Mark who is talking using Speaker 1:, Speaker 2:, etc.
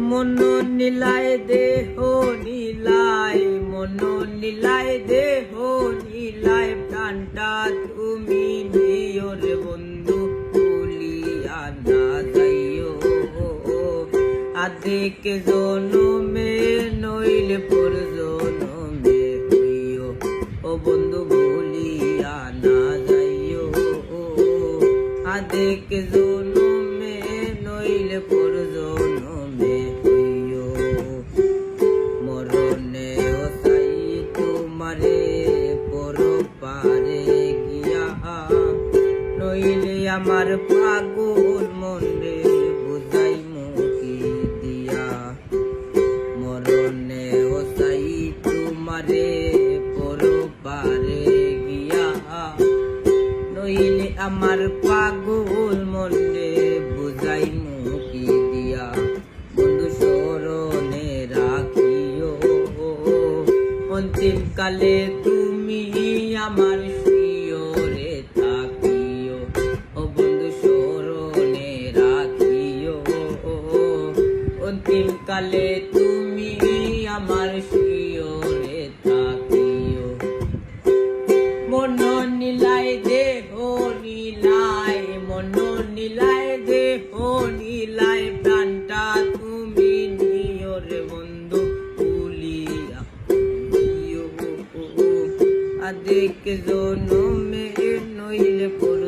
Speaker 1: মন নীলায় দেহ নীলায়, মন নীলায় দেহ নীলায়, প্রাণটা তুমি নিও রে বন্ধু, ভুলিয়া না যাইও। আদিক জনমে নইলে পর জনমে হইও, ও বন্ধু ভুলিয়া না যাইও। আদিক জনমে নইলে পর জনমে হইও। মরণে ও চাই তোমারে পর পারে গিয়া, নইলে আমার পাগল মনে বুঝাই মুখি দিয়া। মরণে ও চাই তোমারে পর পারে গিয়া, নইলে আমার পাগল মনে বুঝাই মুখি দিয়া। বন্ধু স্মরণে রাখিও, অন্তিম কালে তুমি আমার শিয়রে থাকিও। ও বন্ধু স্মরণে রাখিও, অন্তিম কালে তুমি আমার শিয়রে থাকিও। মন নীলায় দেহ নীলায়, মন নীলায় দেহ নীলায়, প্রাণটা তুমি নিও রে বন্ধু, ভুলিয়া দিও। আদিক জনমে নইলে পর